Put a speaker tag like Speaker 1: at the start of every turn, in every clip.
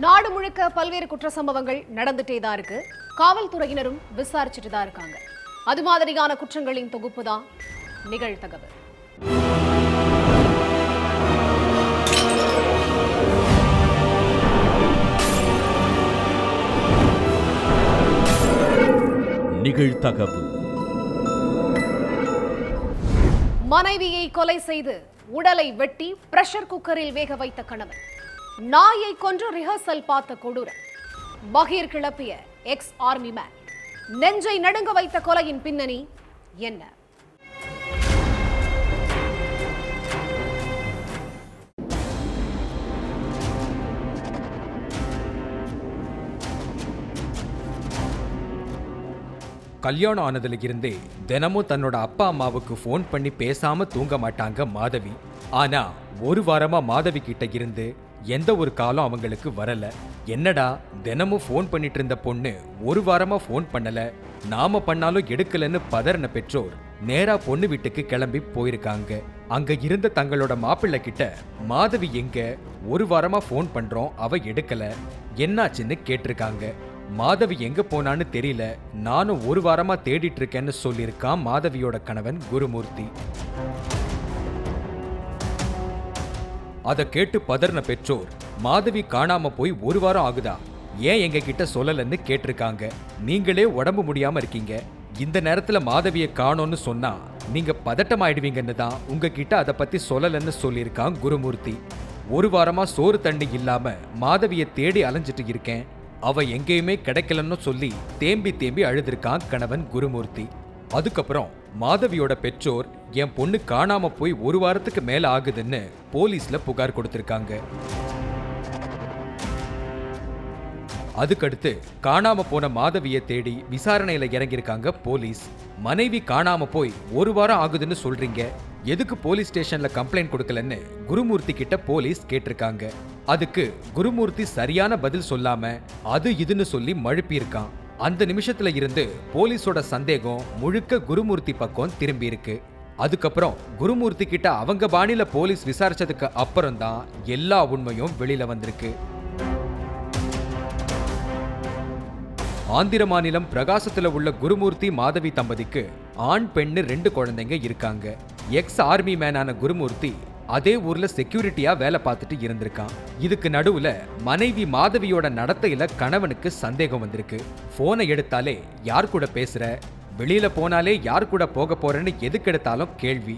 Speaker 1: நாடு முழுக்க பல்வேறு குற்ற சம்பவங்கள் நடந்துட்டே தான் இருக்கு. காவல்துறையினரும் விசாரிச்சுட்டு தான் இருக்காங்க. அது மாதிரியான குற்றங்களின் தொகுப்பு தான் நிகழ்தகவு.
Speaker 2: நிகழ்தகவு.
Speaker 1: மனைவியை கொலை செய்து உடலை வெட்டி பிரஷர் குக்கரில் வேக வைத்த கணவன், நாயை கொன்று ரிஹர்சல் பார்த்த கொடூரம், பகீர் கிளப்பிய எக்ஸ் ஆர்மி மேன், நெஞ்சை நடுங்க வைத்த கொலையின் பின்னணி என்ன?
Speaker 3: கல்யாணம் ஆனதுல இருந்தே தினமும் தன்னோட அப்பா அம்மாவுக்கு ஃபோன் பண்ணி பேசாம தூங்க மாட்டாங்க மாதவி. ஆனா ஒரு வாரமா மாதவி கிட்ட இருந்து எந்த ஒரு காலம் அவங்களுக்கு வரல. என்னடா தினமும் ஃபோன் பண்ணிட்டு இருந்த பொண்ணு ஒரு வாரமா ஃபோன் பண்ணல, நாம பண்ணாலும் எடுக்கலன்னு பதறின பெற்றோர் நேரா பொண்ணு வீட்டுக்கு கிளம்பி போயிருக்காங்க. அங்க இருந்த தங்களோட மாப்பிள்ளை கிட்ட மாதவி எங்க, ஒரு வாரமா ஃபோன் பண்றோம் அவ எடுக்கல, என்னாச்சுன்னு கேட்டிருக்காங்க. மாதவி எங்க போனான்னு தெரியல, நானும் ஒரு வாரமா தேடிட்டு இருக்கேன்னு சொல்லியிருக்கான் மாதவியோட கணவன் குருமூர்த்தி. அதை கேட்டு பதறின பெற்றோர், மாதவி காணாம போய் ஒரு வாரம் ஆகுதா, ஏன் எங்க கிட்ட சொல்லலன்னு கேட்டிருக்காங்க. நீங்களே உடம்பு முடியாம இருக்கீங்க, இந்த நேரத்துல மாதவியை காணோன்னு சொன்னா நீங்க பதட்டமாயிடுவீங்கன்னு தான் உங்ககிட்ட அதை பத்தி சொல்லலன்னு சொல்லியிருக்கான் குருமூர்த்தி. ஒரு வாரமா சோறு தண்ணி இல்லாம மாதவியை தேடி அலைஞ்சிட்டு இருக்கேன், அவ எங்கேயுமே கிடைக்கலன்னு சொல்லி தேம்பி தேம்பி அழுதிருக்கான் கணவன் குருமூர்த்தி. அதுக்கப்புறம் மாதவியோட பெற்றோர் என் பொண்ணு காணாம போய் ஒரு வாரத்துக்கு மேல ஆகுதுன்னு போலீஸ்ல புகார் கொடுத்திருக்காங்க. அதுக்கடுத்து காணாம போன மாதவியை தேடி விசாரணையில இறங்கியிருக்காங்க போலீஸ். மனைவி காணாம போய் ஒரு வாரம் ஆகுதுன்னு சொல்றீங்க, எதுக்கு போலீஸ் ஸ்டேஷன்ல கம்ப்ளைண்ட் கொடுக்கலன்னு குருமூர்த்தி கிட்ட போலீஸ் கேட்டிருக்காங்க. அதுக்கு குருமூர்த்தி சரியான பதில் சொல்லாம அது இதுன்னு சொல்லி மழுப்பியிருக்கான். அந்த நிமிஷத்துல இருந்து போலீஸோட சந்தேகம் முழுக்க குருமூர்த்தி பக்கம் திரும்பி இருக்கு. அதுக்கப்புறம் குருமூர்த்தி கிட்ட அவங்க பாணியில போலீஸ் விசாரிச்சதுக்கு அப்புறம் தான் எல்லா உண்மையும் வெளியில வந்திருக்கு. ஆந்திர மாநிலம் பிரகாசத்துல உள்ள குருமூர்த்தி மாதவி தம்பதிக்கு ஆண் பெண்ணு 2 குழந்தைங்க இருக்காங்க. எக்ஸ் ஆர்மி மேனான குருமூர்த்தி அதே ஊர்ல செக்யூரிட்டியா வேலை பார்த்துட்டு இருந்திருக்கான். இதுக்கு நடுவுல மனைவி மாதவியோட நடத்தையில கணவனுக்கு சந்தேகம் வந்திருக்கு. போனை எடுத்தாலே யார் கூட பேசுற, வெளியில போனாலே யார் கூட போக போறேன்னு எதுக்கு எடுத்தாலும் கேள்வி,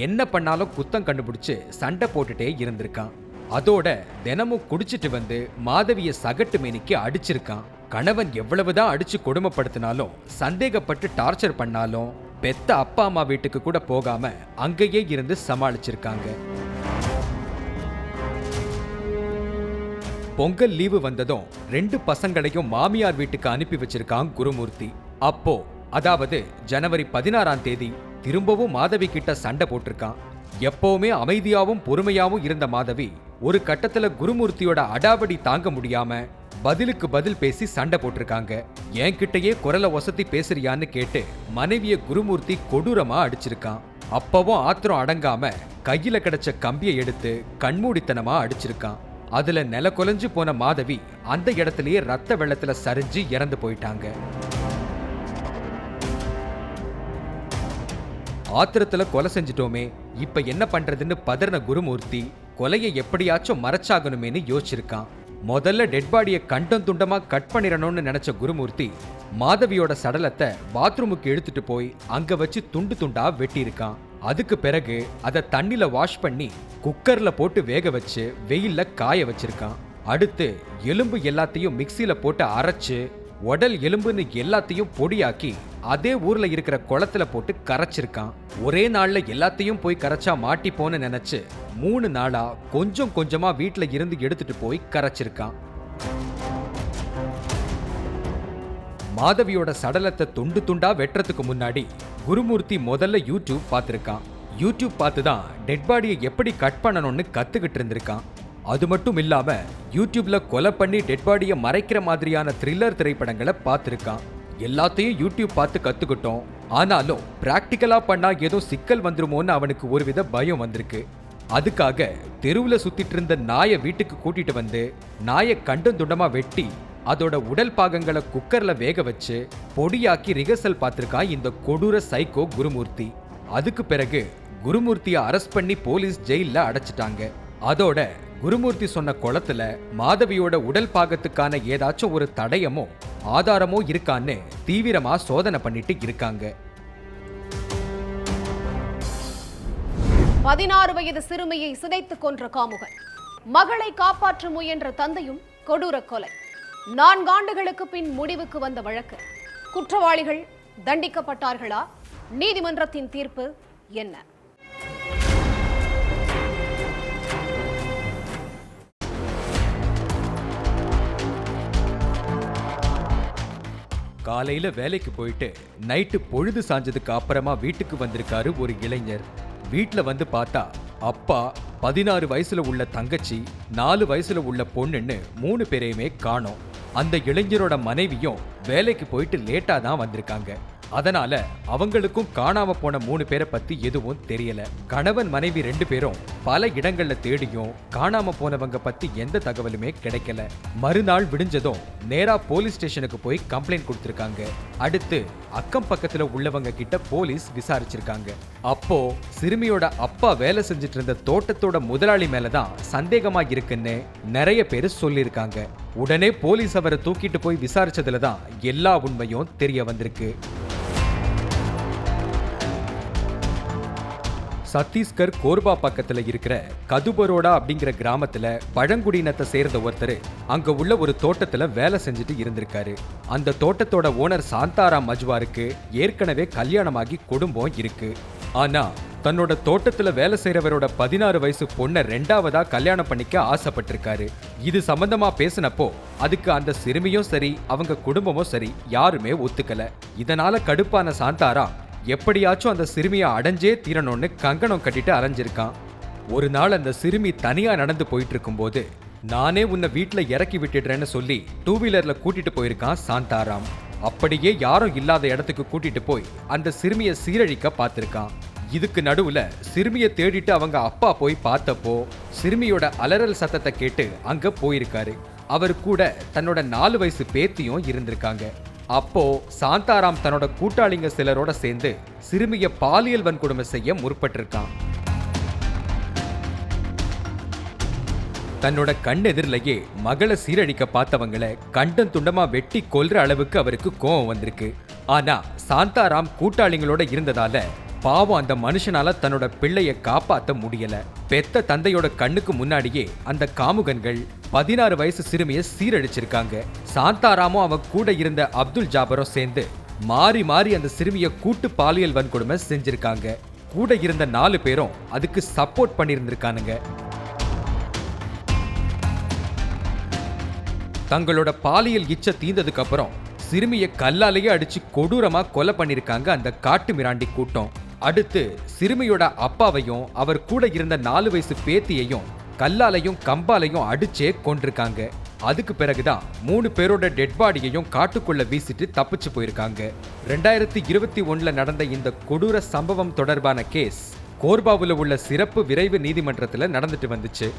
Speaker 3: என்ன பண்ணாலும் குத்தம் கண்டுபிடிச்சு சண்டை போட்டுட்டே இருந்திருக்கான். அதோட தினமும் குடிச்சிட்டு வந்து மாதவிய சகட்டு மேனிக்கு அடிச்சிருக்கான். கணவன் எவ்வளவுதான் அடிச்சு கொடுமைப்படுத்தினாலும் சந்தேகப்பட்டு டார்ச்சர் பண்ணாலும் பெத்த அப்பா அம்மா வீட்டுக்கு கூட போகாம அங்கேயே இருந்து சமாளிச்சிருக்காங்க. பொங்கல் லீவு வந்ததும் 2 பசங்களையும் மாமியார் வீட்டுக்கு அனுப்பி வச்சிருக்கான் குருமூர்த்தி. அப்போ அதாவது ஜனவரி 16ஆம் தேதி திரும்பவும் மாதவி கிட்ட சண்டை போட்டிருக்கான். எப்பவுமே அமைதியாவும் பொறுமையாவும் இருந்த மாதவி ஒரு கட்டத்துல குருமூர்த்தியோட அடாவடி தாங்க முடியாம பதிலுக்கு பதில் பேசி சண்டை போட்டிருக்காங்க. என்கிட்டயே குரலை ஒசத்தி பேசுறியான்னு கேட்டு மனைவிய குருமூர்த்தி கொடூரமா அடிச்சிருக்கான். அப்பவும் ஆத்திரம் அடங்காம கையில கிடைச்ச கம்பியை எடுத்து கண்மூடித்தனமா அடிச்சிருக்கான். அதுல நில கொலைஞ்சு போன மாதவி அந்த இடத்திலேயே ரத்த வெள்ளத்துல சரிஞ்சு இறந்து போயிட்டாங்க. ஆத்திரத்துல கொலை செஞ்சிட்டோமே, இப்ப என்ன பண்றதுன்னு பதறின குருமூர்த்தி கொலையை எப்படியாச்சும் மறைச்சாகணுமேனு யோசிச்சிருக்கான். முதல்ல டெட் பாடியை கண்டம் துண்டமா கட் பண்ணிடணும்னு நினைச்ச குருமூர்த்தி மாதவியோட சடலத்தை பாத்ரூமுக்கு எடுத்துட்டு போய் அங்க வச்சு துண்டு துண்டா வெட்டி இருக்கான். அதுக்கு பிறகு அதை தண்ணில வாஷ் பண்ணி குக்கர்ல போட்டு வேக வச்சு வெயில்ல காய வச்சிருக்கான். அடுத்து எலும்பு எல்லாத்தையும் மிக்சியில போட்டு அரைச்சு உடல் எலும்புன்னு எல்லாத்தையும் பொடியாக்கி அதே ஊர்ல இருக்கிற குளத்துல போட்டு கரைச்சிருக்கான். ஒரே நாள்ல எல்லாத்தையும் போய் கரைச்சா மாட்டி போன்னு நினைச்சு 3 நாளா கொஞ்சம் கொஞ்சமா வீட்டுல இருந்து எடுத்துட்டு போய் கரைச்சிருக்கான். மாதவியோட சடலத்தை துண்டு துண்டா வெட்டுறதுக்கு முன்னாடி குருமூர்த்தி முதல்ல யூடியூப் பார்த்திருக்கான். யூடியூப் பார்த்துதான் டெட் பாடியை எப்படி கட் பண்ணணும்னு கத்துக்கிட்டு இருந்திருக்கான். அது மட்டும் இல்லாம யூடியூப்ல கொலை பண்ணி டெட் பாடியை மறைக்கிற மாதிரியான த்ரில்லர் திரைப்படங்களை பார்த்திருக்கான். எல்லாத்தையும் யூடியூப் பார்த்து கத்துக்கிட்டோம். ஆனாலும் பிராக்டிக்கலா பண்ணா ஏதோ சிக்கல் வந்துருமோன்னு அவனுக்கு ஒருவித பயம் வந்திருக்கு. அதுக்காக தெருவுல சுத்திட்டு இருந்த நாயை வீட்டுக்கு கூட்டிட்டு வந்து நாயை கண்டம் துண்டமா வெட்டி அதோட உடல் பாகங்களை குக்கர்ல வேக வச்சு பொடியாக்கி ரிஹர்சல் பார்த்திருக்கான் இந்த கொடூர சைக்கோ குருமூர்த்தி. அதுக்கு பிறகு குருமூர்த்தியை அரெஸ்ட் பண்ணி போலீஸ் ஜெயில அடைச்சிட்டாங்க. அதோட குருமூர்த்தி சொன்ன குளத்துல மாதவியோட உடல் பாகத்துக்கான ஏதாச்சும் ஒரு தடயமோ ஆதாரமோ இருக்கான்னு தீவிரமா சோதனை பண்ணிட்டு இருக்காங்க.
Speaker 1: 16 வயது சிறுமியை சிதைத்து கொன்ற காமுகன், மகளை காப்பாற்ற முயன்ற தந்தையும் கொடூர கொலை. 4 ஆண்டுகளுக்கு பின் முடிவுக்கு வந்த வழக்கு. குற்றவாளிகள் தண்டிக்கப்பட்டார்களா? நீதிமன்றத்தின் தீர்ப்பு என்ன?
Speaker 3: காலையில வேலைக்கு போயிட்டு நைட்டு பொழுது சாஞ்சதுக்கு அப்புறமா வீட்டுக்கு வந்திருக்காரு ஒரு இளைஞர். வீட்டுல வந்து பார்த்தா அப்பா, 16 வயசுல உள்ள தங்கச்சி, 4 வயசுல உள்ள பொண்ணுன்னு 3 பேரையுமே காணோம். அந்த இளைஞரோட மனைவியும் வேலைக்கு போயிட்டு லேட்டா தான் வந்திருக்காங்க. அதனால அவங்களுக்கும் காணாம போன 3 பேரை பத்தி எதுவும் தெரியல. கணவன் மனைவி 2 பேரும் பல இடங்கள்ல தேடியும் காணாம போனவங்க பத்தி எந்த தகவலுமே கிடைக்கல. மறுநாள் விடிஞ்சதும் நேரா போலீஸ் ஸ்டேஷனுக்கு போய் கம்ப்ளைண்ட் கொடுத்திருக்காங்க. அடுத்து அக்கம் பக்கத்துல உள்ளவங்க கிட்ட போலீஸ் விசாரிச்சிருக்காங்க. அப்போ சிறுமியோட அப்பா வேலை செஞ்சுட்டு இருந்த தோட்டத்தோட முதலாளி மேலதான் சந்தேகமா இருக்குன்னு நிறைய பேர் சொல்லியிருக்காங்க. உடனே போலீஸ் அவரை தூக்கிட்டு போய் விசாரிச்சதுலதான் எல்லா உண்மையும் தெரிய வந்திருக்கு. சத்தீஸ்கர் கோர்பா பக்கத்துல இருக்கிற கதுபரோடா அப்படிங்கிற கிராமத்துல பழங்குடியினத்தை சேர்ந்த ஒருத்தர் அங்க உள்ள ஒரு தோட்டத்துல வேலை செஞ்சுட்டு இருந்திருக்காரு. அந்த தோட்டத்தோட ஓனர் சாந்தாராம் மஜ்வாருக்கு ஏற்கனவே கல்யாணமாகி குடும்பம் இருக்கு. ஆனா தன்னோட தோட்டத்துல வேலை செய்யறவரோட 16 வயசு பொண்ணை 2ஆவதா கல்யாணம் பண்ணிக்க ஆசைப்பட்டிருக்காரு. இது சம்பந்தமா பேசினப்போ அதுக்கு அந்த சிறுமியும் சரி அவங்க குடும்பமும் சரி யாருமே ஒத்துக்கல. இதனால கடுப்பான சாந்தாராம் எப்படியாச்சும் அந்த சிறுமியை அடைஞ்சே தீரணும்னு கங்கணம் கட்டிட்டு அலைஞ்சிருக்கான். ஒரு நாள் அந்த சிறுமி தனியா நடந்து போயிட்டு இருக்கும்போது நானே உன்னை வீட்டுல இறக்கி விட்டுடுறேன்னு சொல்லி 2 வீலர்ல கூட்டிட்டு போயிருக்கான் சாந்தாராம். அப்படியே யாரும் இல்லாத இடத்துக்கு கூட்டிட்டு போய் அந்த சிறுமியை சீரழிக்க பார்த்திருக்கான். இதுக்கு நடுவுல சிறுமியை தேடிட்டு அவங்க அப்பா போய் பார்த்தப்போ சிறுமியோட அலறல் சத்தத்தை கேட்டு அங்க போயிருக்காரு. அவர் கூட தன்னோட 4 வயசு பேத்தியும் இருந்திருக்காங்க. அப்போ சாந்தாராம் தன்னோட கூட்டாளிங்க சிலரோட சேர்ந்து சிறுமியை பாலியல் வன்கொடுமை செய்ய முற்பட்டிருக்கான். தன்னோட கண்ணெதிரிலேயே மகளை சீரழிக்க பார்த்தவங்களை கண்டம் துண்டமா வெட்டி கொல்ற அளவுக்கு அவருக்கு கோபம் வந்திருக்கு. ஆனா சாந்தாராம் கூட்டாளிங்களோட இருந்ததால பாவம் அந்த மனுஷனால தன்னோட பிள்ளைய காப்பாற்ற முடியல. பெத்த தந்தையோட கண்ணுக்கு முன்னாடியே அந்த காமுகன்கள் 16 வயசு சிறுமியை சீரழிச்சிருக்காங்க. சாந்தாராமும் அவன் கூட இருந்த அப்துல் ஜாபரும் சேர்ந்து மாறி மாறி அந்த சிறுமியை கூட்டு பாலியல் வன்கொடுமை செஞ்சிருக்காங்க. கூட இருந்த 4 பேரும் அதுக்கு சப்போர்ட் பண்ணியிருந்திருக்கானுங்க. தங்களோட பாலியல் இச்சை தீர்ந்ததுக்கு அப்புறம் சிறுமியை கல்லாலேயே அடிச்சு கொடூரமா கொலை பண்ணிருக்காங்க அந்த காட்டு மிராண்டி கூட்டம். அடுத்து சிறுமியோட அப்பாவையும் அவர் கூட இருந்த 4 வயசு பேத்தியையும் கல்லாலையும் கம்பாலையும் அடிச்சே கொண்டிருக்காங்க. அதுக்கு பிறகுதான் 3 பேரோட டெட் பாடியையும் காட்டுக்குள்ள வீசிட்டு தப்பிச்சு போயிருக்காங்க. 2021 நடந்த இந்த கொடூர சம்பவம் தொடர்பான கேஸ் கோர்பாவில் உள்ள சிறப்பு விரைவு நீதிமன்றத்தில் நடந்துட்டு வந்துச்சு.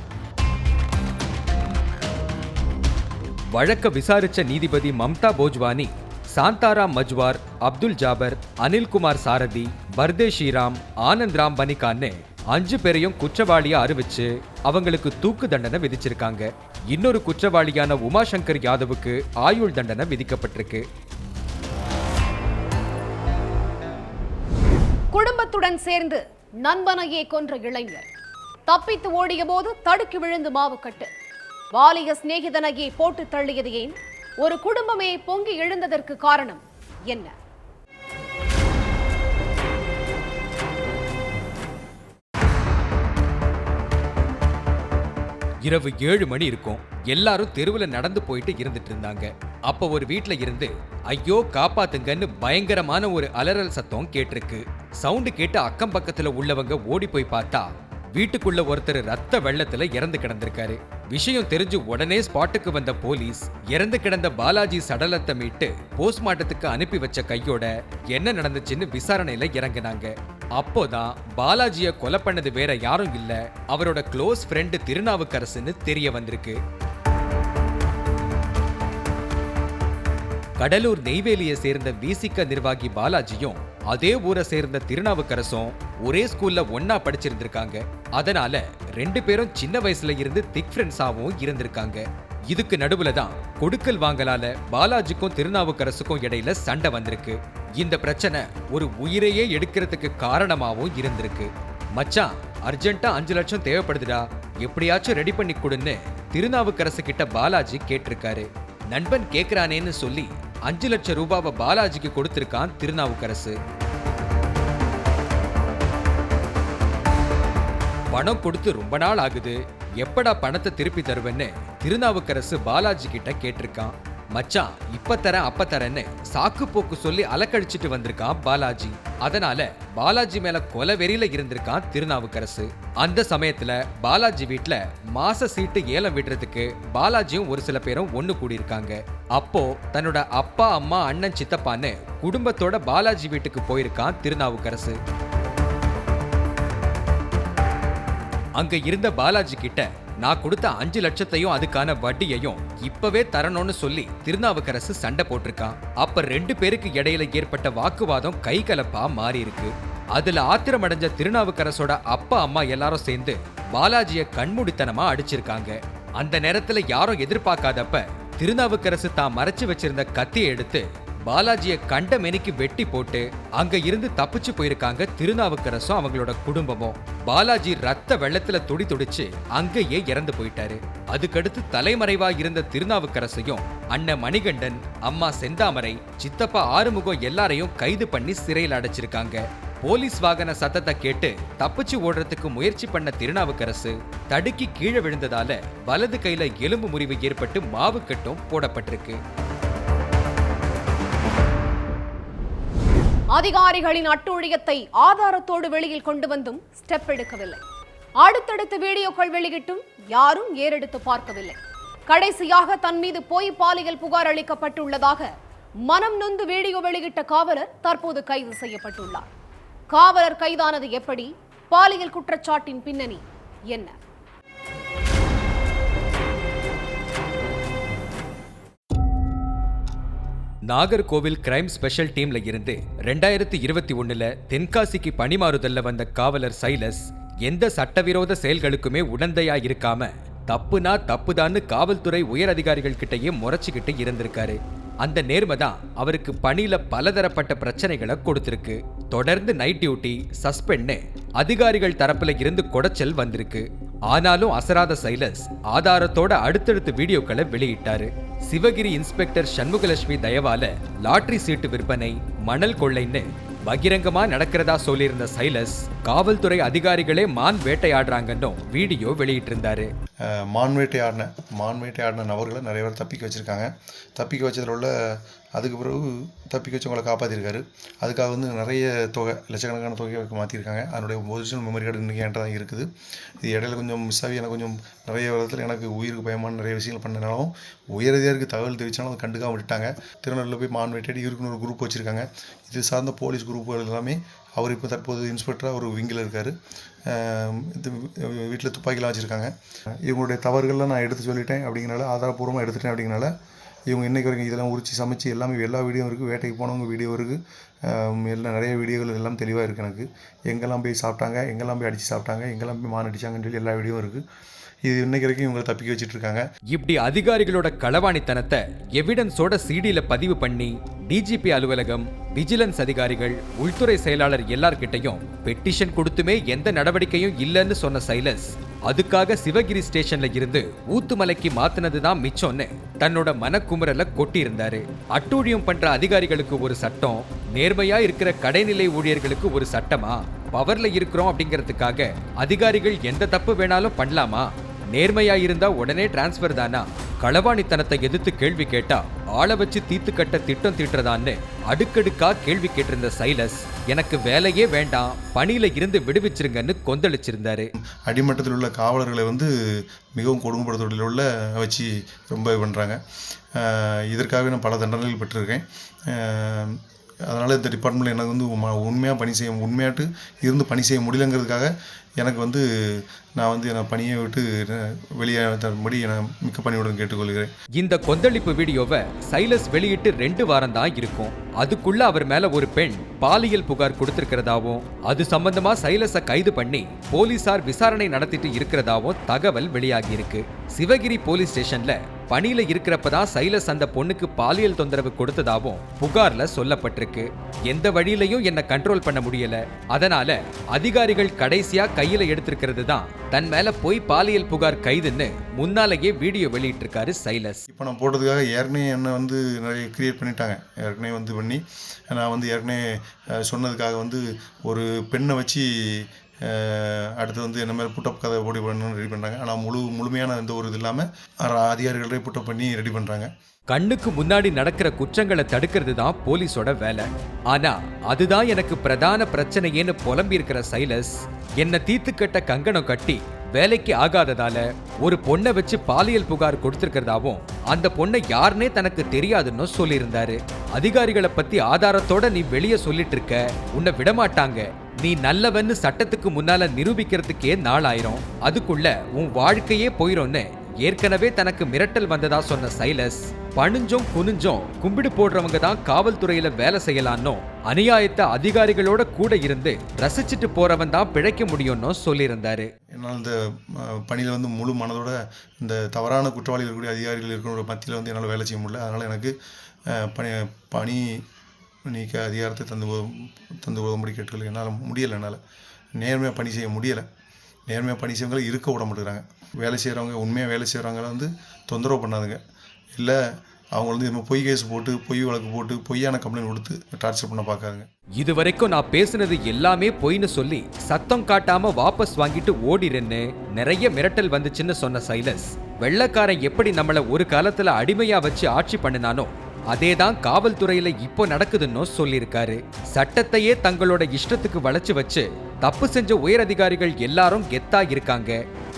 Speaker 3: வழக்க விசாரிச்ச நீதிபதி மம்தா போஜ்வானி சாந்தாராம் மஜ்வார், அப்துல் ஜாபர், அனில்குமார் சாரதி, பர்தேஷிராம், ஆனந்த்ராம் பனிகான்னு 5 பேரையும் குற்றவாளியா அறிவிச்சு அவங்களுக்கு தூக்கு தண்டனை விதிச்சிருக்காங்க. இன்னொரு குற்றவாளியான உமாசங்கர் யாதவுக்கு ஆயுள் தண்டனை விதிக்கப்பட்டிருக்கு.
Speaker 1: குடும்பத்துடன் சேர்ந்து நண்பனையே கொன்ற இளைஞர் தப்பித்து ஓடிய போது தடுக்கி விழுந்து மாவுக்கட்டு. வாலிய சிநேகிதனையே போட்டு தள்ளியது ஏன்? ஒரு குடும்பமே பொங்கி எழுந்ததற்கு காரணம் என்ன?
Speaker 3: இரவு 7 மணி இருக்கும். எல்லாரும் தெருவுல நடந்து போயிட்டு இருந்துட்டு இருந்தாங்க. அப்ப ஒரு வீட்ல இருந்து ஐயோ காப்பாத்துங்கன்னு பயங்கரமான ஒரு அலறல் சத்தம் கேட்டிருக்கு. சவுண்டு கேட்டு அக்கம் பக்கத்துல உள்ளவங்க ஓடி போய் பார்த்தா வீட்டுக்குள்ள ஒருத்தர் ரத்த வெள்ளத்துல இறந்து கிடந்திருக்காரு. விஷயம் தெரிஞ்சு உடனே ஸ்பாட்டுக்கு வந்த போலீஸ் இறந்து கிடந்த பாலாஜி சடலத்தை மீட்டு போஸ்ட்மார்ட்டத்துக்கு அனுப்பி வச்ச கையோட என்ன நடந்துச்சுன்னு விசாரணையில இறங்கினாங்க. அப்போதான் பாலாஜிய கொலை பண்ணது வேற யாரும் இல்ல, அவரோட க்ளோஸ் ஃப்ரெண்டு திருநாவுக்கரசுன்னு தெரிய வந்திருக்கு. கடலூர் நெய்வேலியை சேர்ந்த விசிக நிர்வாகி பாலாஜியும் அதே ஊரை சேர்ந்த திருநாவுக்கரசும் ஒரே ஸ்கூல்ல ஒன்னா படிச்சிருந்திருக்காங்க. அதனால 2 பேரும் சின்ன வயசுல இருந்து திக் ஃப்ரெண்ட்ஸாவும் இருந்திருக்காங்க. இதுக்கு நடுவுல தான் கொடுக்கல் வாங்கலால பாலாஜிக்கும் திருநாவுக்கரசுக்கும் இடையில சண்டை வந்திருக்கு. இந்த பிரச்சனை ஒரு உயிரையே எடுக்கிறதுக்கு காரணமாவும் இருந்திருக்கு. மச்சான், அர்ஜென்ட்டா 5 லட்சம் தேவைப்படுதுடா, எப்படியாச்சும் ரெடி பண்ணி கொடுன்னு திருநாவுக்கரசு கிட்ட பாலாஜி கேட்டிருக்காரு. நண்பன் கேக்குறானேன்னு சொல்லி 5 லட்சம் ரூபாவை பாலாஜிக்கு கொடுத்திருக்கான் திருநாவுக்கரசு. பணம் கொடுத்து ரொம்ப நாள் ஆகுது, எப்படா பணத்தை திருப்பி தருவேன்னு திருநாவுக்கரசு பாலாஜி கிட்ட கேட்டிருக்கான். மச்சான், இப்ப தரேன் அப்ப தரேன்னு சாக்கு போக்கு சொல்லி அலக்கழிச்சிட்டு வந்திருக்கான் பாலாஜி. அதனால பாலாஜி மேல கொலை வெறியில இருந்திருக்கான் திருநாவுக்கரசு. அந்த சமயத்துல பாலாஜி வீட்டுல மாச சீட்டு ஏலம் விடுறதுக்கு பாலாஜியும் ஒரு சில பேரும் ஒண்ணு கூடியிருக்காங்க. அப்போ தன்னோட அப்பா அம்மா அண்ணன் சித்தப்பான்னு குடும்பத்தோட பாலாஜி வீட்டுக்கு போயிருக்கான் திருநாவுக்கரசு. அங்க இருந்த பாலாஜி கிட்ட நான் கொடுத்த 5 லட்சத்தையும் அதுக்கான வட்டியையும் இப்பவே தரணும்னு சொல்லி திருநாவுக்கரசு சண்டை போட்டிருக்கான். அப்ப 2 பேருக்கு இடையில ஏற்பட்ட வாக்குவாதம் கை கலப்பா மாறி இருக்கு. அதுல ஆத்திரமடைஞ்ச திருநாவுக்கரசோட அப்பா அம்மா எல்லாரும் சேர்ந்து பாலாஜிய கண்மூடித்தனமா அடிச்சிருக்காங்க. அந்த நேரத்துல யாரும் எதிர்பார்க்காதப்ப திருநாவுக்கரசு தான் மறைச்சு வச்சிருந்த கத்தியை எடுத்து பாலாஜிய கண்ட மெனிக்கு வெட்டி போட்டு அங்க இருந்து தப்பிச்சு போயிருக்காங்க திருநாவுக்கரசும் அவங்களோட குடும்பமும். பாலாஜி ரத்த வெள்ளத்துல துடி துடிச்சு அங்கேயே இறந்து போயிட்டாரு. அதுக்கடுத்து தலைமறைவா இருந்த திருநாவுக்கரசையும் அண்ணன் மணிகண்டன், அம்மா செந்தாமரை, சித்தப்பா ஆறுமுகம் எல்லாரையும் கைது பண்ணி சிறையில் அடைச்சிருக்காங்க. போலீஸ் வாகன சத்தத்தை கேட்டு தப்பிச்சு ஓடுறதுக்கு முயற்சி பண்ண திருநாவுக்கரசு தடுக்கி கீழே விழுந்ததால வலது கையில எலும்பு முறிவு ஏற்பட்டு மாவு கட்டும் போடப்பட்டிருக்கு.
Speaker 1: அதிகாரிகளின் அட்டூழியத்தை ஆதாரத்தோடு வெளியில் கொண்டு வந்தும் ஸ்டெப் எடுக்கவில்லை. அடுத்தடுத்து வீடியோக்கள் வெளியிட்டும் யாரும் ஏறெடுத்து பார்க்கவில்லை. கடைசியாக தன் மீது போய் பாலியல் புகார் அளிக்கப்பட்டுள்ளதாக மனம் நொந்து வீடியோ வெளியிட்ட காவலர் தற்போது கைது செய்யப்பட்டுள்ளார். காவலர் கைதானது எப்படி? பாலியல் குற்றச்சாட்டின் பின்னணி என்ன?
Speaker 3: நாகர்கோவில் கிரைம் ஸ்பெஷல் டீம்ல இருந்து 2021 தென்காசிக்கு பணிமாறுதல்ல வந்த காவலர் சைலஸ் எந்த சட்டவிரோத செயல்களுக்குமே உடந்தையா இருக்காம தப்புனா தப்புதான்னு காவல்துறை உயர் அதிகாரிகள் கிட்டயே முறைச்சுக்கிட்டு இருந்திருக்காரு. அந்த நேர்மைதான் அவருக்கு பணியில பலதரப்பட்ட பிரச்சனைகளை கொடுத்திருக்கு. தொடர்ந்து நைட் டியூட்டி, சஸ்பெண்ட் அதிகாரிகள் தரப்புல இருந்து கொடைச்சல் வந்திருக்கு. ஆனாலும் அசராத சைலஸ் ஆதாரத்தோட அடுத்தடுத்து வீடியோக்களை வெளியிட்டாரு. சிவகிரி இன்ஸ்பெக்டர் சண்முகலட்சுமி தயவால லாட்டரி சீட்டு விற்பனை, மணல் கொள்ளைன்னு பகிரங்கமா நடக்கிறதா சொல்லியிருந்த சைலஸ் காவல்துறை அதிகாரிகளே மான் வேட்டையாடுறாங்கன்னு வீடியோ வெளியிட்டு இருந்தாரு.
Speaker 4: மான் வேட்டையாடின நபர்களை நிறைய பேர் தப்பிக்க வச்சுருக்காங்க. தப்பிக்க வச்சதில் உள்ள அதுக்கு பிறகு தப்பிக்க வச்சவங்களை காப்பாற்றிருக்காரு. அதுக்காக நிறைய தொகை, லட்சக்கணக்கான தொகையை மாற்றிருக்காங்க. அதனுடைய ஒரிஜினல் மெமரி கார்டு இன்றைக்கி என்கிட்ட தான் இருக்குது. இது இடையில கொஞ்சம் மிஸ் ஆகி எனக்கு கொஞ்சம் நிறைய விதத்தில் எனக்கு உயிருக்கு பயமான நிறைய விஷயங்கள் பண்ணனாலும் உயரதிகாரிக்கு தகவல் தெரிவிச்சாலும் அதை கண்டுக்காம விட்டாங்க. திருநெல்வேலியில் போய் மான் வேட்டையாடி இருக்குன்னு ஒரு குரூப் வச்சுருக்காங்க. இது சார்ந்த போலீஸ் குரூப்புகள் எல்லாமே அவர் இப்போ தற்போது இன்ஸ்பெக்டராக ஒரு விங்கில் இருக்கார். இது வீட்டில் துப்பாக்கிலாம் வச்சுருக்காங்க. இவங்களுடைய தவறுகள்லாம் நான் எடுத்து சொல்லிட்டேன் அப்படிங்கிறனால, ஆதாரப்பூர்வமாக எடுத்துட்டேன் அப்படிங்கிறனால இவங்க இன்றைக்கி வரைக்கும் இதெல்லாம் உரிச்சு சமைச்சு எல்லா வீடியோ இருக்குது. வேட்டைக்கு போனவங்க வீடியோ இருக்குது. எல்லாம் நிறைய வீடியோகள் எல்லாம் தெளிவாக இருக்குது. எனக்கு எங்கெல்லாம் போய் சாப்பிட்டாங்க, எங்கெல்லாம் போய் அடித்து சாப்பிட்டாங்க, எங்கெல்லாம் போய் மான் அடித்தாங்கன்னு சொல்லி எல்லா வீடியோவும் இருக்குது. இது இன்னைக்கு வரைக்கும் இவங்களை தப்பிக்க வச்சுட்டு இருக்காங்க.
Speaker 3: இப்படி அதிகாரிகளோட களவாணித்தனத்தை எவிடன்ஸோட சிடியில பதிவு பண்ணி டிஜிபி அலுவலகம், விஜிலன்ஸ் அதிகாரிகள், உள்துறை செயலாளர் எல்லார்கிட்டையும் பெட்டிஷன் கொடுத்துமே எந்த நடவடிக்கையும் இல்லைன்னு சொன்ன சைலஸ் அதுக்காக சிவகிரி ஸ்டேஷன்ல இருந்து ஊத்துமலைக்கு மாத்தினதுதான் மிச்சம்னு தன்னோட மனக்குமுறல கொட்டி இருந்தாரு. அட்டூழியம் பண்ற அதிகாரிகளுக்கு ஒரு சட்டம், நேர்மையா இருக்கிற கடைநிலை ஊழியர்களுக்கு ஒரு சட்டமா? பவர்ல இருக்கிறோம் அப்படிங்கிறதுக்காக அதிகாரிகள் எந்த தப்பு வேணாலும் பண்ணலாமா? நேர்மையா இருந்தா உடனே டிரான்ஸ்பர் தானா? களவாணித்தனத்தை எதிர்த்து கேள்வி கேட்டா ஆள வச்சு தீத்து கட்ட திட்டம் தீட்டுறதான்னு அடுக்கடுக்கா கேள்வி கேட்டிருந்த சைலஸ் எனக்கு வேலையே வேண்டாம், பணியில இருந்து விடுவிச்சிருங்கன்னு கொந்தளிச்சிருந்தாரு.
Speaker 4: அடிமட்டத்தில் உள்ள காவலர்களை வந்து மிகவும் கொடுமைப்படுத்துவதில் உள்ள வச்சு ரொம்ப பண்ணுறாங்க. இதற்காகவே நான் பல தண்டனைகள் பெற்றிருக்கேன். அதனால் இந்த டிபார்ட்மெண்ட்டில் எனக்கு வந்து உண்மையாட்டு இருந்து பணி செய்ய முடியலங்கிறதுக்காக எனக்கு வந்து நான் வந்து என் பணியை விட்டு வெளியேறும்படி நான் மிக்க பணியுடன் கேட்டுக்கொள்கிறேன்.
Speaker 3: இந்த கொந்தளிப்பு வீடியோவை சைலஸ் வெளியிட்டு 2 வாரம் தான் இருக்கும். அதுக்குள்ள அவர் மேல ஒரு பெண் பாலியல் புகார் கொடுத்திருக்கிறதாவும் அது சம்பந்தமா சைலஸை கைது பண்ணி போலீசார் விசாரணை நடத்திட்டு இருக்கிறதாவும் தகவல் வெளியாகி இருக்கு. சிவகிரி போலீஸ் ஸ்டேஷன்ல பணியில இருக்கிறப்பதான் சைலஸ் அந்த பொண்ணுக்கு பாலியல் தொந்தரவு கொடுத்ததாவும் புகார்ல சொல்லப்பட்டிருக்கு. எந்த வழியிலையும் என்ன கண்ட்ரோல் பண்ண முடியல, அதனால அதிகாரிகள் கடைசியா கையில எடுத்திருக்கிறது தான் தன் மேல போய் பாலியல் புகார் கைதுன்னு முன்னாலேயே வீடியோ வெளியிட்டிருக்காரு சைலஸ்.
Speaker 4: இப்போ நான் போட்டதுக்காக ஏற்கனவே என்னை வந்து நிறைய கிரியேட் பண்ணிட்டாங்க. ஏற்கனவே வந்து பண்ணி நான் வந்து ஏற்கனவே சொன்னதுக்காக வந்து ஒரு பெண்ணை வச்சு அடுத்து வந்து என்ன மாதிரி புட்டப் கதை போடி பண்ணணும்னு ரெடி பண்ணுறாங்க. ஆனால் முழுமையான எந்த ஒரு இது இல்லாமல் அதிகாரிகளே புட்டப் பண்ணி ரெடி பண்ணுறாங்க.
Speaker 3: கண்ணுக்கு முன்னாடி நடக்கிற குற்றங்களை தடுக்கிறது தான் போலீஸோட வேலை. ஆனா அதுதான் எனக்கு பிரதான பிரச்சனையேன்னு புலம்பி இருக்கிற சைலஸ் என்ன தீத்துக்கட்ட கங்கணம் கட்டி வேலைக்கு ஆகாததால ஒரு பொண்ணை வச்சு பாலியல் புகார் கொடுத்திருக்கிறதாவும் அந்த பொண்ணை யாருன்னே தனக்கு தெரியாதுன்னு சொல்லியிருந்தாரு. அதிகாரிகளை பத்தி ஆதாரத்தோட நீ வெளியே சொல்லிட்டு இருக்க, உன்னை விடமாட்டாங்க, நீ நல்லவன்னு சட்டத்துக்கு முன்னால நிரூபிக்கிறதுக்கே நாளாயிரும், அதுக்குள்ள உன் வாழ்க்கையே போயிடும்னு ஏற்கனவே தனக்கு மிரட்டல் வந்ததா சொன்ன சைலஸ் பணிஞ்சும் குனிஞ்சும் கும்பிடு போடுறவங்க தான் காவல்துறையில வேலை செய்யலான்னு அநியாயத்தை அதிகாரிகளோட கூட இருந்து ரசிச்சுட்டு போறவன் தான் பிழைக்க முடியும்னு சொல்லியிருந்தாரு.
Speaker 4: என்னால் இந்த பணியில் வந்து முழு மனதோட இந்த தவறான குற்றவாளிகள் இருக்கக்கூடிய அதிகாரிகள் இருக்கிற மத்தியில் வந்து என்னால் வேலை செய்ய முடியல. அதனால் எனக்கு பணி நீக்க அதிகாரத்தை தந்து உதவும்படி கேட்டுக்கொள்ள என்னால் முடியலை. என்னால் நேர்மையாக பணி செய்ய முடியலை. நேர்மையாக பணி செய்யவங்களை இருக்க விட மாட்டேங்கிறாங்க. வேலை செய்கிறவங்க உண்மையாக வேலை செய்கிறவங்கள வந்து தொந்தரவு பண்ணாதுங்க. இல்லை அவங்க வந்து நம்ம பொய் கேஸ் போட்டு பொய் வழக்கு போட்டு பொய்யான கம்ப்ளைண்ட் கொடுத்து டார்ச்சர் பண்ண பார்க்காதுங்க.
Speaker 3: இது வரைக்கும் நான் பேசுனது எல்லாமே பொய்னு சொல்லி சத்தம் காட்டாம வாபஸ் வாங்கிட்டு ஓடிறேன்னு நிறைய மிரட்டல் வந்துச்சுன்னு சொன்ன சைலஸ் வெள்ளக்காரன் எப்படி நம்மள ஒரு காலத்துல அடிமையா வச்சு ஆட்சி பண்ணினானோ அதேதான் காவல்துறையில இப்போ நடக்குதுன்னு சொல்லியிருக்காரு. சட்டத்தையே தங்களோட இஷ்டத்துக்கு வளைச்சு வச்சு தப்பு செஞ்ச உயர் அதிகாரிகள் எல்லாரும் கெத்தா இருக்காங்க.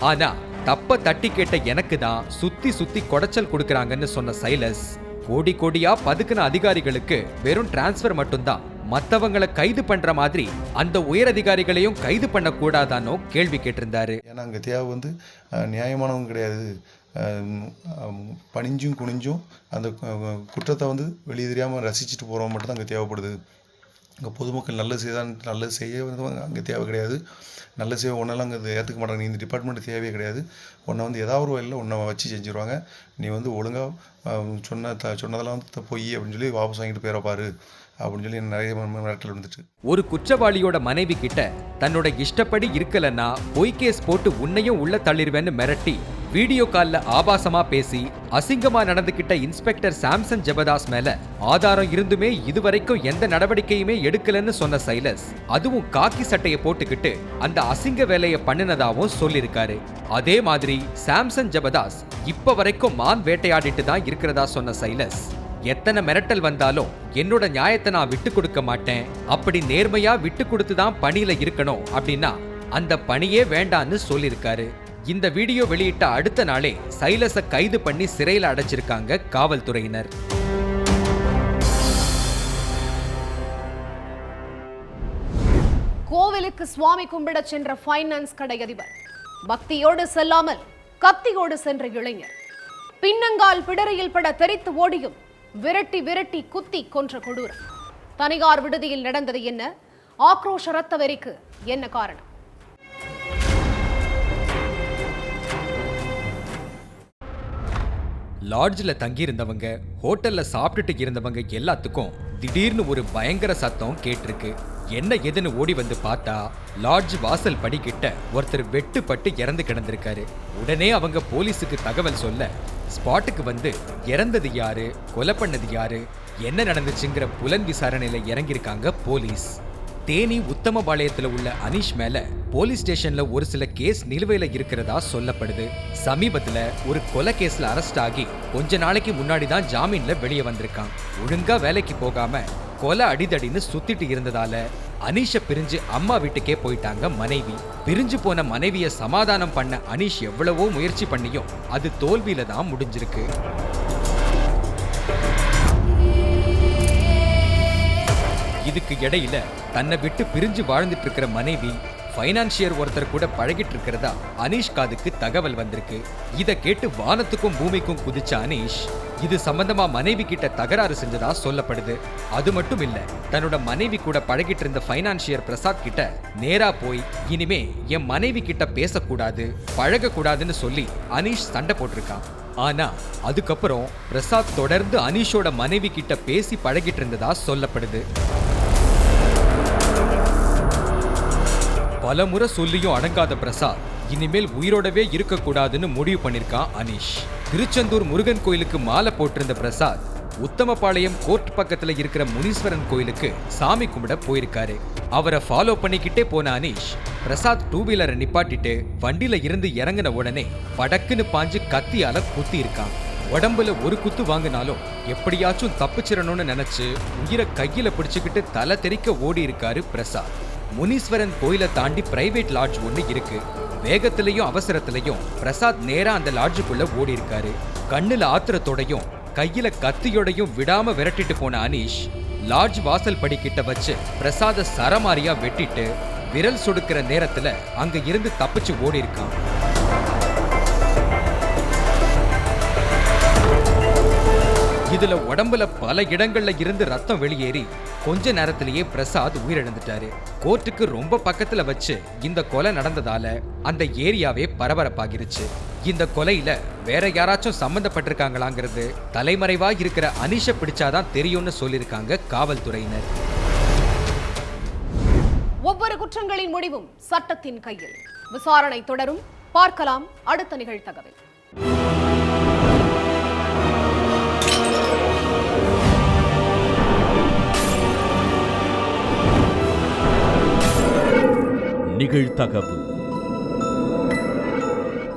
Speaker 3: ஆனா தப்ப தட்டி கேட்ட எனக்கு தான் சுத்தி கொடைச்சல் கொடுக்கறாங்கன்னு சொன்ன சைலஸ் கோடி கோடியா பதுக்குன அதிகாரிகளுக்கு வெறும் டிரான்ஸ்பர் மட்டும்தான், மத்தவங்களை கைது பண்ற மாதிரி அந்த உயர் அதிகாரிகளையும் கைது பண்ண கூடாதானோ கேள்வி கேட்டிருந்தாரு.
Speaker 4: ஏன்னா அங்கே தேவை வந்து நியாயமானவங்க கிடையாது. பணிஞ்சும் குனிஞ்சும் அந்த குற்றத்தை வந்து வெளியே தெரியாமல் ரசிச்சுட்டு போகிறவங்க மட்டும் தான் அங்கே தேவைப்படுது. அங்கே பொதுமக்கள் நல்லது செய்ய அங்கே தேவை கிடையாது. நல்ல சேவை ஒன்றெல்லாம் அங்கே ஏற்றுக்க மாட்டாங்க. நீ இந்த டிபார்ட்மெண்ட் தேவையே கிடையாது. உன்னை வந்து ஏதாவது ஒரு வழியில் உன்னை வச்சு செஞ்சுருவாங்க. நீ வந்து ஒழுங்காக சொன்னதெல்லாம் வந்து பொய் அப்படின்னு சொல்லி வாபஸ் வாங்கிட்டு போயிடப்பாரு அப்படின்னு சொல்லி நிறைய மிரட்டல் வந்துட்டு.
Speaker 3: ஒரு குற்றவாளியோட மனைவி கிட்ட தன்னோட இஷ்டப்படி இருக்கலன்னா பொய் கேஸ் போட்டு உன்னையும் உள்ள தள்ளிடுவேன்னு மிரட்டி வீடியோ கால்ல ஆபாசமா பேசி அசிங்கமா நடந்துகிட்ட இன்ஸ்பெக்டர் சாம்சன் ஜெபதாஸ் மேல ஆதாரம் இருந்துமே இதுவரைக்கும் எந்த நடவடிக்கையுமே எடுக்கலன்னு சொன்ன சைலஸ் அதுவும் காக்கி சட்டையை போட்டுக்கிட்டு அந்த அசிங்க வேலையை பண்ணினதாவும் சொல்லியிருக்காரு. அதே மாதிரி சாம்சன் ஜெபதாஸ் இப்ப வரைக்கும் மான் வேட்டையாடிட்டு தான் இருக்கிறதா சொன்ன சைலஸ் எத்தனை மிரட்டல் வந்தாலும் என்னோட நியாயத்தை நான் விட்டு கொடுக்க மாட்டேன், அப்படி நேர்மையா விட்டு கொடுத்து தான் பணியில இருக்கணும் அப்படின்னா அந்த பணியே வேண்டான்னு சொல்லியிருக்காரு. இந்த வீடியோ வெளியிட்ட அடுத்த நாளே சைலஸை கைது பண்ணி சிறையில் அடைச்சிருக்காங்க காவல்துறையினர்.
Speaker 1: கோவிலுக்கு சுவாமி கும்பிட சென்ற ஃபைனான்ஸ் கடை அதிபர் பக்தியோடு செல்லாமல் கத்தியோடு சென்ற இளைஞர் பின்னங்கால் பிடரையில் பட தெரித்து ஓடியும் விரட்டி குத்தி கொன்ற கொடூரம். தனியார் விடுதியில் நடந்தது என்ன? ஆக்ரோஷ ரத்த வெறிக்கு என்ன காரணம்?
Speaker 3: லாட்ஜில் தங்கியிருந்தவங்க ஹோட்டல்ல சாப்பிட்டுட்டு இருந்தவங்க எல்லாத்துக்கும் திடீர்னு ஒரு பயங்கர சத்தம் கேட்டிருக்கு. என்ன எதுன்னு ஓடி வந்து பார்த்தா லாட்ஜ் வாசல் படிக்கிட்ட ஒருத்தர் வெட்டுப்பட்டு இறந்து கிடந்திருக்காரு. உடனே அவங்க போலீஸுக்கு தகவல் சொல்ல ஸ்பாட்டுக்கு வந்து இறந்தது யாரு, கொலை பண்ணது யாரு, என்ன நடந்துச்சுங்கிற புலன் விசாரணையில இறங்கியிருக்காங்க போலீஸ். தேனி உத்தமபாளையத்துல உள்ள அனீஷ் மேல போலீஸ் ஸ்டேஷன்ல ஒரு சில கேஸ் நிலுவையில இருக்கிறதா சொல்லப்படுது. சமீபத்துல ஒரு கொலை கேஸ்ல அரெஸ்ட் ஆகி கொஞ்ச நாளைக்கு முன்னாடி தான் ஜாமீன்ல வெளியே வந்திருக்கான். ஒழுங்கா வேலைக்கு போகாம கொலை அடிதடின்னு சுத்திட்டு இருந்ததால அனீஷை பிரிஞ்சு அம்மா வீட்டுக்கே போயிட்டாங்க மனைவி. பிரிஞ்சு போன மனைவிய சமாதானம் பண்ண அனீஷ் எவ்வளவோ முயற்சி பண்ணியும் அது தோல்வியில தான் முடிஞ்சிருக்கு. இதுக்கு இடையில தன்னை விட்டு பிரிஞ்சு வாழ்ந்துட்டு இருக்கிற மனைவி ஃபைனான்சியர் ஒருத்தர் கூட பழகிட்டு இருக்கிறதா அனீஷ் காதுக்கு தகவல் வந்திருக்கு. இதை கேட்டு வானத்துக்கும் பூமிக்கும் குதிச்ச அனீஷ் இது சம்பந்தமா மனைவி கிட்ட தகராறு செஞ்சதா சொல்லப்படுது. அது மட்டும் இல்ல, தன்னோட மனைவி கூட பழகிட்டு இருந்த ஃபைனான்சியர் பிரசாத் கிட்ட நேரா போய் இனிமே என் மனைவி கிட்ட பேசக்கூடாது பழகக்கூடாதுன்னு சொல்லி அனீஷ் சண்டை போட்டிருக்கான். ஆனா அதுக்கப்புறம் பிரசாத் தொடர்ந்து அனீஷோட மனைவி கிட்ட பேசி பழகிட்டு இருந்ததா சொல்லப்படுது. பலமுறை சொல்லியும் அடங்காத பிரசாத் இனிமேல் உயிரோடவே இருக்கக்கூடாதுன்னு முடிவு பண்ணிருக்கான் அனீஷ். திருச்செந்தூர் முருகன் கோயிலுக்கு மாலை போட்டிருந்த பிரசாத் உத்தமபாளையம் கோர்ட் பக்கத்துல இருக்கிற முனீஸ்வரன் கோயிலுக்கு சாமி கும்பிட போயிருக்காரு. அவரை ஃபாலோ பண்ணிக்கிட்டே போன அனீஷ் பிரசாத் டூ வீலரை நிப்பாட்டிட்டு வண்டியில இருந்து இறங்கின உடனே படக்குன்னு பாஞ்சு கத்தியால குத்தி இருக்கான். உடம்புல ஒரு குத்து வாங்கினாலும் எப்படியாச்சும் தப்பிச்சிடணும்னு நினைச்சு உயிரை கையில பிடிச்சுக்கிட்டு தலை தெறிக்க ஓடி இருக்காரு பிரசாத். முனீஸ்வரன் கோயிலை தாண்டி பிரைவேட் லாட்ஜ் ஒன்று இருக்கு. வேகத்திலையும் அவசரத்திலையும் பிரசாத் நேரா அந்த லாட்ஜுக்குள்ள ஓடி இருக்காரு. கண்ணுல ஆத்திரத்தோடையும் கையில கத்தியோடையும் விடாம விரட்டிட்டு போன அனீஷ் லாட்ஜ் வாசல் படிக்கிட்ட வச்சு பிரசாத சரமாரியா வெட்டிட்டு விரல் சொடுக்கிற நேரத்துல அங்க இருந்து தப்பிச்சு ஓடி இருக்கான். இதுல உடம்புல பல இடங்கள்ல இருந்து ரத்தம் வெளியேறி கொஞ்ச நேரத்திலேயே பிரசாத் உயிரிழந்துட்டாரு. கோர்ட்டுக்கு ரொம்ப பக்கத்துல வச்சு இந்த கொலை நடந்ததால அந்த ஏரியாவே பரபரப்பாகிருச்சு. இந்த கொலையில வேற யாராச்சும் சம்பந்தப்பட்டிருக்காங்களாங்கிறது தலைமறைவா இருக்கிற அனீஷை பிடிச்சாதான் தெரியும்னு சொல்லியிருக்காங்க காவல்துறையினர்.
Speaker 1: ஒவ்வொரு குற்றங்களின் முடிவும் சட்டத்தின் கையில். விசாரணை தொடரும். பார்க்கலாம் அடுத்த நிகழ்தகவில்.
Speaker 2: நிகழ்தகவு.